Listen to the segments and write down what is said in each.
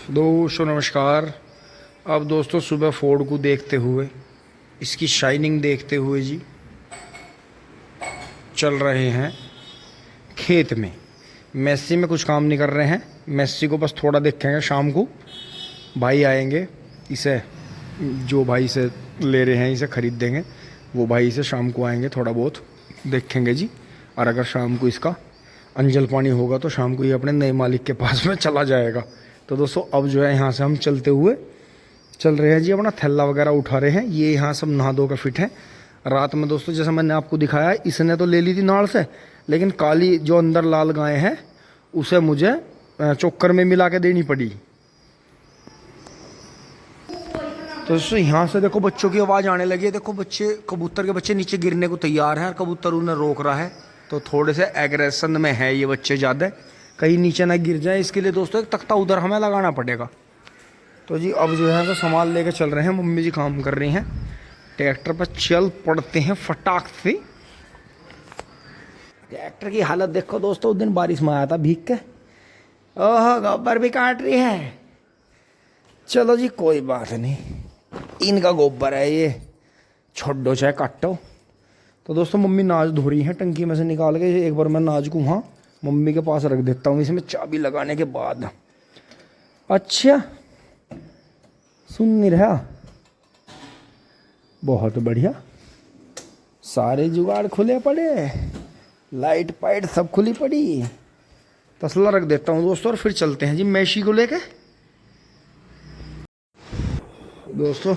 दोस्तों नमस्कार। अब दोस्तों सुबह फोर्ड को देखते हुए, इसकी शाइनिंग देखते हुए जी चल रहे हैं खेत में। मेस्सी में कुछ काम नहीं कर रहे हैं, मेस्सी को बस थोड़ा देखेंगे। शाम को भाई आएंगे, इसे जो भाई से ले रहे हैं इसे ख़रीद देंगे, वो भाई से शाम को आएंगे, थोड़ा बहुत देखेंगे जी। और अगर शाम को इसका अंजल पानी होगा तो शाम को ये अपने नए मालिक के पास में चला जाएगा। तो दोस्तों अब जो है यहाँ से हम चलते हुए चल रहे हैं जी, अपना थैला वगैरह उठा रहे हैं। ये यहाँ सब नहा धो का फिट है। रात में दोस्तों जैसा मैंने आपको दिखाया, इसने तो ले ली थी नाड़ से, लेकिन काली जो अंदर लाल गाय है उसे मुझे चोकर में मिला के देनी पड़ी। तो दोस्तों यहाँ से देखो बच्चों की आवाज़ आने लगी है। देखो बच्चे, कबूतर के बच्चे नीचे गिरने को तैयार हैं, कबूतर उन्हें रोक रहा है। तो थोड़े से एग्रेशन में है ये बच्चे ज़्यादा, कहीं नीचे ना गिर जाए, इसके लिए दोस्तों एक तख्ता उधर हमें लगाना पड़ेगा। तो जी अब जो है तो सामान लेके चल रहे हैं, मम्मी जी काम कर रही हैं ट्रैक्टर पर। चल पड़ते हैं फटाक से। ट्रैक्टर की हालत देखो दोस्तों, उस दिन बारिश में आया था भीग के, ओह गोबर भी काट रही है। चलो जी कोई बात नहीं, इनका गोबर है ये, छोड़ो चाहे काटो। तो दोस्तों मम्मी नाज धो रही हैं टंकी में से निकाल के। एक बार मैं नाज को वहाँ मम्मी के पास रख देता हूँ, इसमें चाबी लगाने के बाद। अच्छा सुन नहीं रहा, बहुत बढ़िया, सारे जुगाड़ खुले पड़े, लाइट पाइट सब खुली पड़ी। तसला रख देता हूँ दोस्तों और फिर चलते हैं जी मैशी को लेके। दोस्तों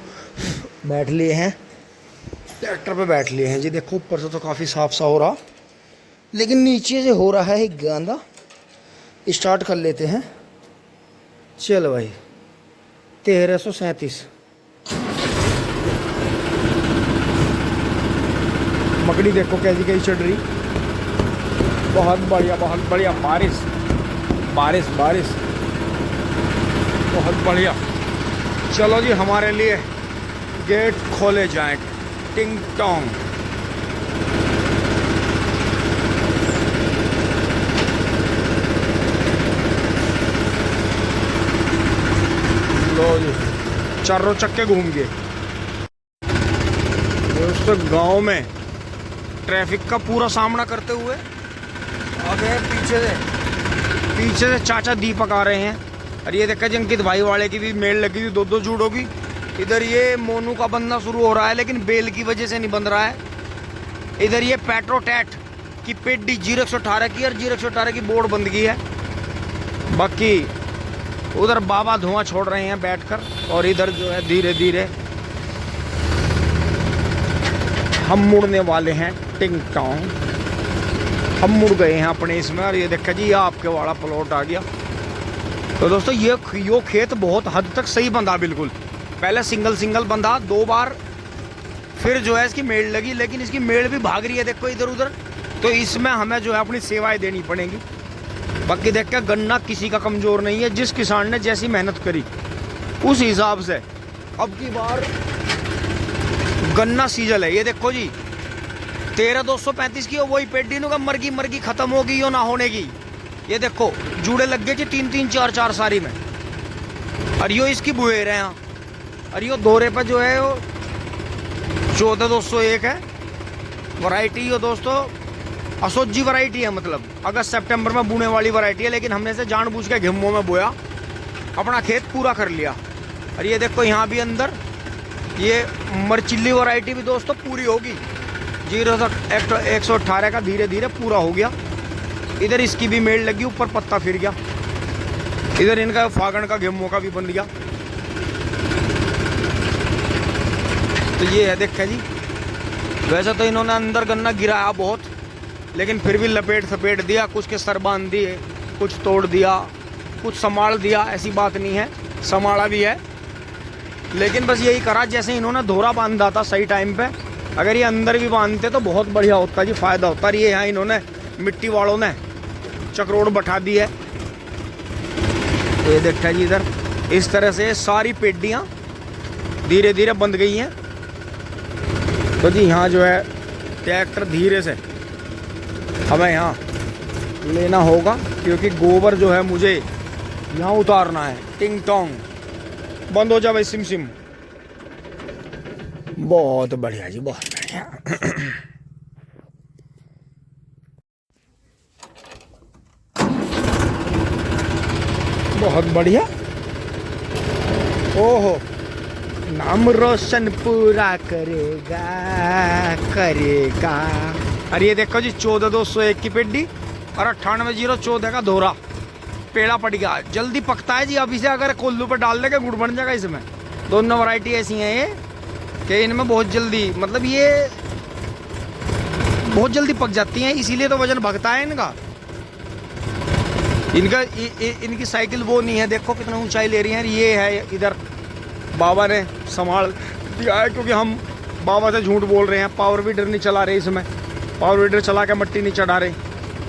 बैठ लिए हैं ट्रैक्टर पे, बैठ लिए हैं जी। देखो ऊपर से तो काफ़ी साफ सा हो रहा, लेकिन नीचे से हो रहा है गंदा। स्टार्ट कर लेते हैं। चलो भाई 1337 मकड़ी देखो कैसी कैसी चढ़ रही। बहुत बढ़िया बहुत बढ़िया। बारिश बारिश बारिश बहुत बढ़िया। चलो जी हमारे लिए गेट खोले जाएं, टिंग टोंग। लो जी चारों चक्के घूम गए। दोस्तों गांव में ट्रैफिक का पूरा सामना करते हुए आगे पीछे से चाचा दीपक आ रहे हैं। और ये देखा अंकित भाई वाले की भी मेल लगी थी, दो जूड़ों की। इधर ये मोनू का बनना शुरू हो रहा है, लेकिन बेल की वजह से नहीं बन रहा है। इधर ये पेट्रोटैट की पेडी 0118 की और 0118 की बोर्ड बंद की है। बाकी उधर बाबा धुआं छोड़ रहे हैं बैठकर, और इधर जो है धीरे धीरे हम मुड़ने वाले हैं टिंग टोंग। हम मुड़ गए हैं अपने इसमें। और ये देखा जी ये आपके वाला प्लॉट आ गया। तो दोस्तों ये खेत बहुत हद तक सही बंधा, बिल्कुल। पहले सिंगल बंधा 2 बार, फिर जो है इसकी मेड़ लगी, लेकिन इसकी मेड़ भी भाग रही है देखो इधर उधर। तो इसमें हमें जो है अपनी सेवाएं देनी पड़ेंगी। बाकी देख के गन्ना किसी का कमज़ोर नहीं है, जिस किसान ने जैसी मेहनत करी उस हिसाब से अब की बार गन्ना सीजल है। ये देखो जी 13235 की, वही पेडी नु का मरगी खत्म होगी यो ना होने की। ये देखो जूड़े लग गए जी 3-3 4-4 सारी में। और यो इसकी बुएर है यहाँ। और यो दौरे पर जो है वो 14201 है वैरायटी। यो दोस्तों असोजी वैरायटी है, मतलब अगस्त सितंबर में बुने वाली वैरायटी है। लेकिन हमने से जानबूझ के गेहूं में बोया, अपना खेत पूरा कर लिया। और ये देखो यहाँ भी अंदर ये मरचिल्ली वैरायटी भी दोस्तों पूरी होगी। 118 का धीरे धीरे पूरा हो गया। इधर इसकी भी मेड़ लगी, ऊपर पत्ता फिर गया। इधर इनका फागण का गेहूं का भी बन गया। तो ये है देखा जी। वैसे तो इन्होंने अंदर गन्ना गिराया बहुत, लेकिन फिर भी लपेट सपेट दिया, कुछ के सर बांध दिए, कुछ तोड़ दिया, कुछ संभाल दिया। ऐसी बात नहीं है, संभाला भी है। लेकिन बस यही करा जैसे इन्होंने धोरा बांधा था सही टाइम पे। अगर ये अंदर भी बांधते तो बहुत बढ़िया होता जी, फ़ायदा होता। ये यहाँ इन्होंने मिट्टी वालों ने चक्रोड़ बैठा दी है। तो ये देखा जी इधर इस तरह से सारी पेडियाँ धीरे धीरे बंध गई हैं। तो जी यहाँ जो है ट्रैक्टर धीरे से हमें यहाँ लेना होगा, क्योंकि गोबर जो है मुझे यहाँ उतारना है। टिंग टोंग बंद हो जा भाई। सिम सिम बहुत बढ़िया जी, बहुत बढ़िया। बहुत बढ़िया। ओहो, नाम रोशन पूरा करेगा करेगा। अरे ये देखो जी 14,201 की पेड्डी और 98,014 का धोरा। पेड़ा पड़ गया, जल्दी पकता है जी। अभी से अगर कोल्लू पर डाल देगा गुड़ बन जाएगा इसमें। दोनों वैरायटी ऐसी हैं ये कि इनमें बहुत जल्दी, मतलब ये बहुत जल्दी पक जाती हैं, इसीलिए तो वजन भगता है इनका। इनकी साइकिल वो नहीं है, देखो कितना ऊंचाई ले रही है। ये है इधर बाबा ने संभाल दिया है, क्योंकि हम बाबा से झूठ बोल रहे हैं। पावर वीडर नहीं चला रहे इसमें, पावर वीडर चला के मट्टी नहीं चढ़ा रहे,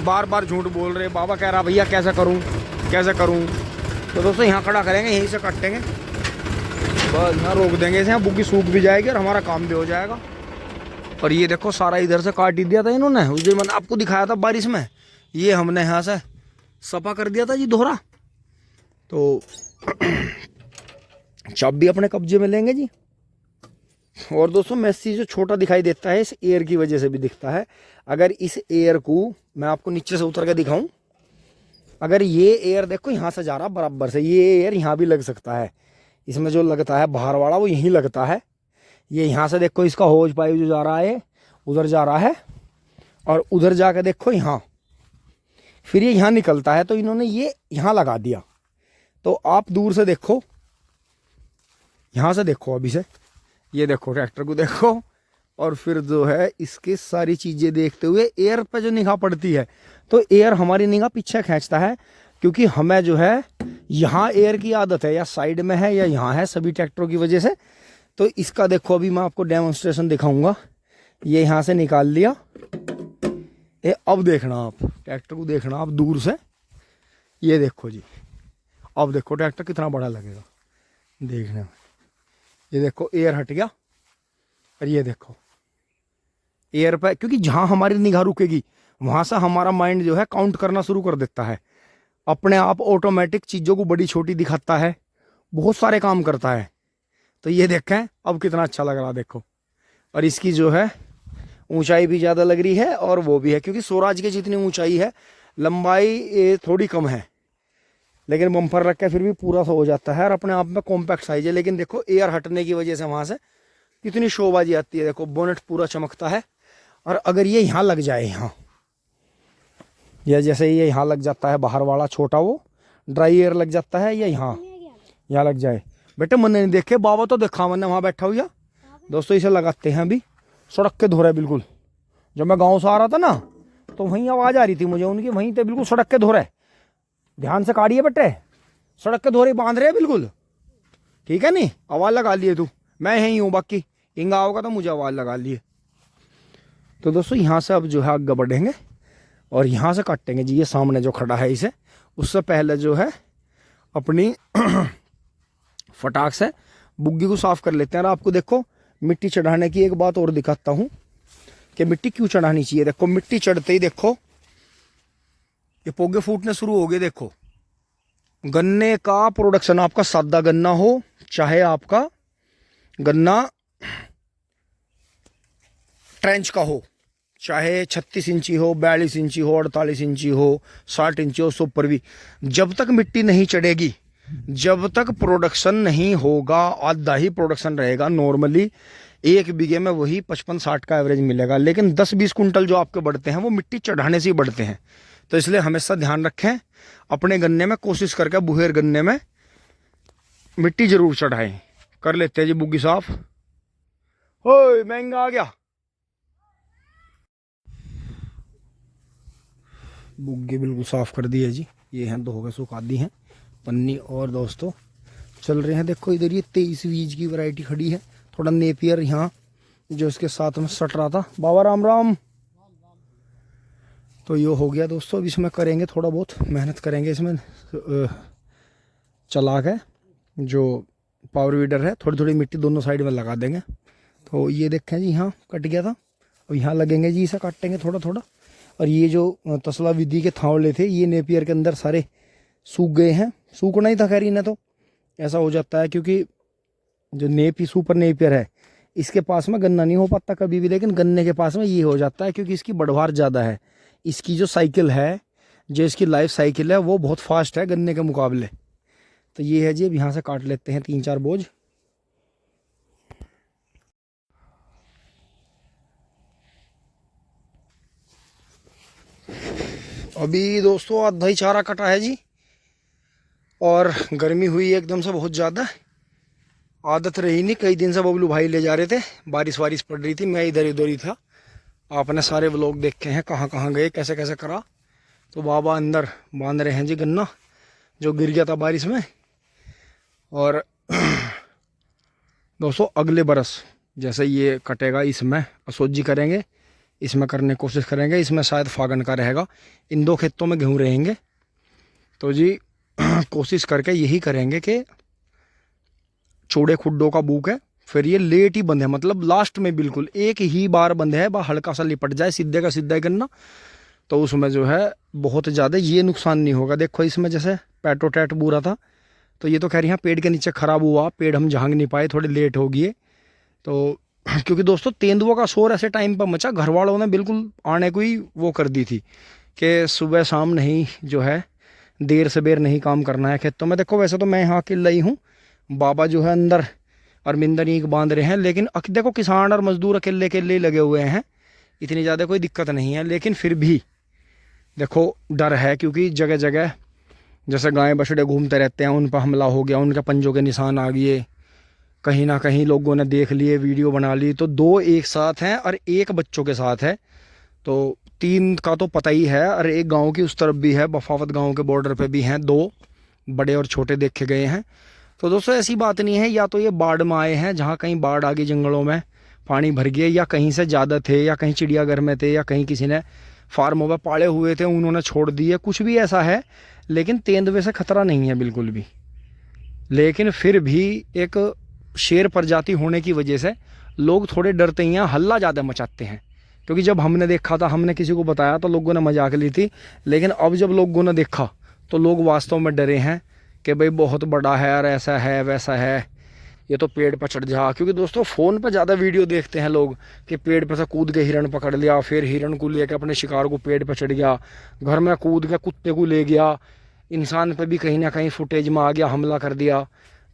बार बार झूठ बोल रहे। बाबा कह रहा भैया कैसे करूं कैसे करूं। तो दोस्तों यहाँ खड़ा करेंगे, यहीं से काटेंगे बस, यहाँ रोक देंगे इसे। यहाँ बुग्गी सूख भी जाएगी और हमारा काम भी हो जाएगा। और ये देखो सारा इधर से काट ही दिया था इन्होंने, उस दिन मैंने आपको दिखाया था बारिश में। ये हमने यहाँ से सफा कर दिया था जी दोहरा। तो चाबी अपने कब्जे में लेंगे जी। और दोस्तों मैसी जो छोटा दिखाई देता है इस एयर की वजह से भी दिखता है। अगर इस एयर को मैं आपको नीचे से उतर के दिखाऊं, अगर ये एयर देखो यहाँ से जा रहा बराबर से, ये एयर यहाँ भी लग सकता है। इसमें जो लगता है बाहर वाला वो यहीं लगता है। ये यहाँ से देखो इसका होज पाइप जो जा रहा है उधर जा रहा है, और उधर जाके देखो यहाँ, फिर ये यहाँ निकलता है। तो इन्होंने ये यहाँ लगा दिया। तो आप दूर से देखो, यहाँ से देखो, अभी से ये देखो ट्रैक्टर को देखो, और फिर जो है इसकी सारी चीज़ें देखते हुए एयर पे जो निगाह पड़ती है, तो एयर हमारी निगाह पीछे खींचता है। क्योंकि हमें जो है यहाँ एयर की आदत है, या साइड में है या यहाँ है, सभी ट्रैक्टरों की वजह से। तो इसका देखो अभी मैं आपको डेमोन्स्ट्रेशन दिखाऊंगा। ये यहाँ से निकाल लिया। ये अब देखना आप ट्रैक्टर को, देखना आप दूर से। ये देखो जी, अब देखो ट्रैक्टर कितना बड़ा लगेगा देखने में। ये देखो एयर हट गया, और ये देखो एयर पे, क्योंकि जहाँ हमारी निगाह रुकेगी वहाँ से हमारा माइंड जो है काउंट करना शुरू कर देता है। अपने आप ऑटोमेटिक चीज़ों को बड़ी छोटी दिखाता है, बहुत सारे काम करता है। तो ये देखें अब कितना अच्छा लग रहा देखो। और इसकी जो है ऊंचाई भी ज़्यादा लग रही है, और वो भी है क्योंकि स्वराज की जितनी ऊंचाई है, लंबाई थोड़ी कम है, लेकिन बम्पर रख के फिर भी पूरा सा हो जाता है। और अपने आप में कॉम्पैक्ट साइज है। लेकिन देखो एयर हटने की वजह से वहाँ से कितनी शोबाजी आती है। देखो बोनेट पूरा चमकता है। और अगर ये यहाँ लग जाए, यहाँ या जैसे ये यहाँ लग जाता है बाहर वाला छोटा, वो ड्राई एयर लग जाता है, या यहाँ लग जाए। बेटे मन नहीं देखे, बाबा तो देखा मैंने वहाँ बैठा हुआ। दोस्तों इसे लगाते हैं अभी, सड़क के धोरे बिल्कुल। जब मैं गाँव से आ रहा था ना, तो वहीं आवाज़ आ रही थी मुझे उनकी, वहीं पे बिल्कुल सड़क के धोरे। ध्यान से काटिए बेटे, सड़क के धोरे बांध रहे बिल्कुल, ठीक है नहीं? आवाज़ लगा लिए तू, मैं यहीं हूँ, बाकी इंगा होगा तो मुझे आवाज़ लगा लिए। तो दोस्तों यहाँ से अब जो है आगे बढ़ेंगे और यहाँ से काटेंगे जी। ये सामने जो खड़ा है इसे, उससे पहले जो है अपनी फटाक से बुग्गी को साफ कर लेते हैं। और आपको देखो मिट्टी चढ़ाने की एक बात और दिखाता हूँ कि मिट्टी क्यों चढ़ानी चाहिए। देखो मिट्टी चढ़ते ही देखो ये पोगे फूटने शुरू हो गए। देखो गन्ने का प्रोडक्शन, आपका सादा गन्ना हो चाहे आपका गन्ना ट्रेंच का हो, चाहे 36 इंची हो, 42 इंची हो, 48 इंची हो, 60 इंची हो, उससे ऊपर भी, जब तक मिट्टी नहीं चढ़ेगी, जब तक प्रोडक्शन नहीं होगा, आधा ही प्रोडक्शन रहेगा। नॉर्मली एक बीघे में वही 55-60 का एवरेज मिलेगा। लेकिन 10-20 कुंटल जो आपके बढ़ते हैं वो मिट्टी चढ़ाने से ही बढ़ते हैं। तो इसलिए हमेशा ध्यान रखें, अपने गन्ने में कोशिश करके बुहेर गन्ने में मिट्टी जरूर चढ़ाएं। कर लेते हैं जी बुग्गी साफ। ओए महंगा आ गया। बुग्गी बिल्कुल साफ कर दी है जी। ये हैं धो के सुखा दी हैं पन्नी। और दोस्तों चल रहे हैं, देखो इधर ये 23 बीज की वैरायटी खड़ी है। थोड़ा नेपियर यहाँ जो इसके साथ में सट रहा था। बाबा राम राम। तो ये हो गया दोस्तों। अब इसमें करेंगे थोड़ा बहुत मेहनत करेंगे, इसमें चला के जो पावर वीडर है थोड़ी थोड़ी मिट्टी दोनों साइड में लगा देंगे। तो ये देखें जी यहाँ कट गया था, और यहाँ लगेंगे जी, इसे काटेंगे थोड़ा थोड़ा। और ये जो तसला विधि के थावले थे ये नेपियर के अंदर सारे सूख गए हैं, सूखना ही था खैर इन्हें, तो ऐसा हो जाता है क्योंकि जो नेपी सुपर नेपियर है इसके पास में गन्ना नहीं हो पाता कभी भी, लेकिन गन्ने के पास में ये हो जाता है क्योंकि इसकी बढ़वार ज़्यादा है। इसकी जो साइकिल है, जो इसकी लाइफ साइकिल है वो बहुत फास्ट है गन्ने के मुकाबले। तो ये है जी, अब यहाँ से काट लेते हैं 3-4 बोझ। अभी दोस्तों आधा ही चारा कटा है जी, और गर्मी हुई एकदम से बहुत ज़्यादा। आदत रही नहीं, कई दिन से बबलू भाई ले जा रहे थे, बारिश वारिश पड़ रही थी, मैं इधर उधर ही था। आपने सारे व्लॉग देखे हैं कहाँ कहाँ गए, कैसे कैसे करा। तो बाबा अंदर बांध रहे हैं जी गन्ना जो गिर गया था बारिश में। और दोस्तों अगले बरस जैसे ये कटेगा इसमें असोजी करेंगे, इसमें करने की कोशिश करेंगे। इसमें शायद फागन का रहेगा, इन 2 खेतों में गेहूँ रहेंगे। तो जी कोशिश करके यही करेंगे कि चौड़े खुड्डों का बुक है, फिर ये लेट ही बंद है, मतलब लास्ट में बिल्कुल एक ही बार बंद है, हल्का सा लिपट जाए सीधे का सीधा ही करना, तो उसमें जो है बहुत ज़्यादा ये नुकसान नहीं होगा। देखो इसमें जैसे पैटोटैट बूरा था, तो ये तो खैर यहाँ पेड़ के नीचे ख़राब हुआ, पेड़ हम झांग नहीं पाए, थोड़े लेट हो गए। तो क्योंकि दोस्तों तेंदुओं का शोर ऐसे टाइम पर मचा, घर वालों ने बिल्कुल आने को ही वो कर दी थी कि सुबह शाम नहीं, जो है देर से बेर नहीं काम करना है खेतों में। देखो वैसे तो मैं यहाँ अकेला ही हूँ, बाबा जो है अंदर अरमिंदर ईंट बांध रहे हैं, लेकिन देखो किसान और मजदूर अकेले अकेले ही लगे हुए हैं, इतनी ज़्यादा कोई दिक्कत नहीं है। लेकिन फिर भी देखो डर है, क्योंकि जगह जगह जैसे गाय बछड़े घूमते रहते हैं, उन पर हमला हो गया, उनके पंजों के निशान आ गए, कहीं ना कहीं लोगों ने देख लिए, वीडियो बना ली। तो 2 एक साथ हैं और 1 बच्चों के साथ है, तो 3 का तो पता ही है। और एक गांव की उस तरफ भी है, बफावत गांव के बॉर्डर पे भी हैं 2 बड़े और छोटे देखे गए हैं। तो दोस्तों ऐसी बात नहीं है, या तो ये बाढ़ में आए हैं, जहाँ कहीं बाढ़ आ गई, जंगलों में पानी भर गया, या कहीं से ज़्यादा थे, या कहीं चिड़ियाघर में थे, या कहीं किसी ने फार्मों में पाले हुए थे उन्होंने छोड़ दिए, कुछ भी ऐसा है। लेकिन तेंदुए से खतरा नहीं है बिल्कुल भी। लेकिन फिर भी एक शेर प्रजाति होने की वजह से लोग थोड़े डरते ही हैं, हल्ला ज़्यादा मचाते हैं। क्योंकि जब हमने देखा था, हमने किसी को बताया तो लोगों ने मजाक ली थी, लेकिन अब जब लोगों ने देखा तो लोग वास्तव में डरे हैं कि भाई बहुत बड़ा है और ऐसा है वैसा है, ये तो पेड़ पर चढ़ जा। क्योंकि दोस्तों फ़ोन पर ज़्यादा वीडियो देखते हैं लोग कि पेड़ पर से कूद के हिरण पकड़ लिया, फिर हिरण को लेकर अपने शिकार को पेड़ पर चढ़ गया, घर में कूद के कुत्ते को ले गया, इंसान पर भी कहीं ना कहीं फुटेज में आ गया, हमला कर दिया।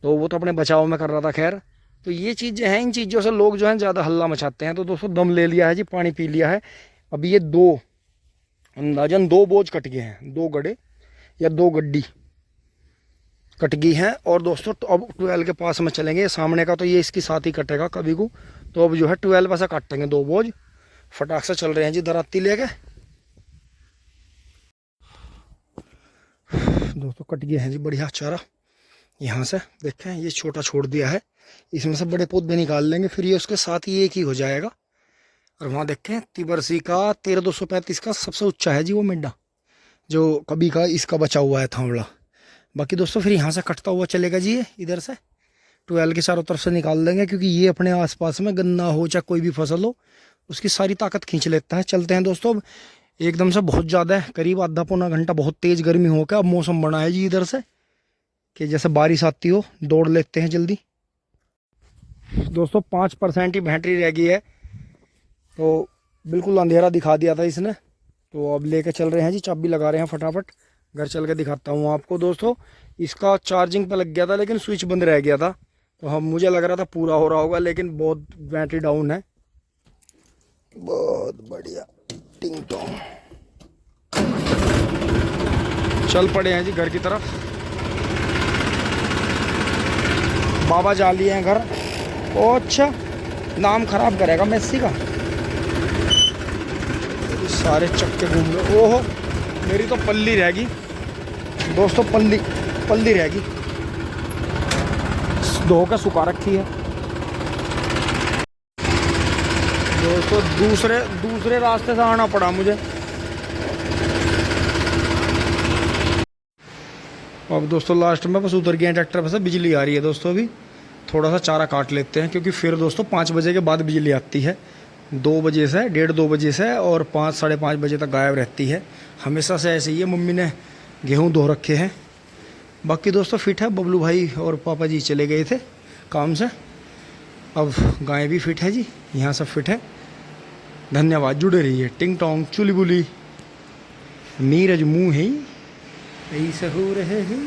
तो वो तो अपने बचाव में कर रहा था। खैर तो ये चीज़ें हैं, इन चीज़ों से लोग जो हैं ज़्यादा हल्ला मचाते हैं। तो दोस्तों दम ले लिया है जी, पानी पी लिया है। अभी ये 2 अंदाजन 2 बोझ कट गए हैं, 2 गड्ढे या 2 गड्डी कट गई हैं। और दोस्तों तो अब 12 के पास में चलेंगे, सामने का तो ये इसकी साथ ही कटेगा कभी को। तो अब जो है 12 से काटेंगे 2 बोझ, फटाक से चल रहे हैं जी दराती लेके। दोस्तों कट गए हैं जी बढ़िया चारा। यहाँ से देखें ये छोटा छोड़ दिया है, इसमें से बड़े पौधे निकाल लेंगे, फिर ये उसके साथ ही एक ही हो जाएगा। और वहाँ देखें तिबरसी का 13,235 का सबसे ऊंचा है जी वो मिड्डा, जो कभी का इसका बचा हुआ है थावड़ा। बाकी दोस्तों फिर यहाँ से कटता हुआ चलेगा जी, ये इधर से 12 के चारों तरफ से निकाल देंगे, क्योंकि ये अपने आसपास में गन्ना हो चाहे कोई भी फसल हो उसकी सारी ताकत खींच लेता है। चलते हैं दोस्तों, अब एकदम से बहुत ज़्यादा है, करीब आधा पौना घंटा बहुत तेज़ गर्मी हो गया। अब मौसम बना है जी इधर से कि जैसे बारिश आती हो, दौड़ लेते हैं जल्दी। दोस्तों 5% ही बैटरी रह गई है, तो बिल्कुल अंधेरा दिखा दिया था इसने। तो अब लेके चल रहे हैं जी, चाबी लगा रहे हैं फटाफट, घर चल के दिखाता हूँ आपको। दोस्तों इसका चार्जिंग पे लग गया था, लेकिन स्विच बंद रह गया था, तो हम मुझे लग रहा था पूरा हो रहा होगा, लेकिन बहुत बैटरी डाउन है। बहुत बढ़िया, टिंग टोंग चल पड़े हैं जी घर की तरफ। बाबा जा लिए हैं घर। ओ अच्छा, नाम खराब करेगा मेसी का, सारे चक्के घूम गए। ओहो मेरी तो पल्ली रहेगी दोस्तों, पल्ली रहेगी, धो के सुखा रखी है दोस्तों। दूसरे रास्ते से आना पड़ा मुझे। अब दोस्तों लास्ट में बस उतर गए ट्रैक्टर पर से, बिजली आ रही है दोस्तों। अभी थोड़ा सा चारा काट लेते हैं, क्योंकि फिर दोस्तों 5 बजे के बाद बिजली आती है, 2 बजे से 1:30-2 बजे से, और 5 साढ़े 5 बजे तक गायब रहती है। हमेशा से ऐसे ही है। मम्मी ने गेहूं धो रखे हैं, बाकी दोस्तों फिट है। बबलू भाई और पापा जी चले गए थे काम से, अब गाय भी फिट है जी, यहाँ सब फिट है। धन्यवाद, जुड़े रहिए। टिंग टोंग चुली बुली नीरज मुँह है ऐसे हो रहे हैं।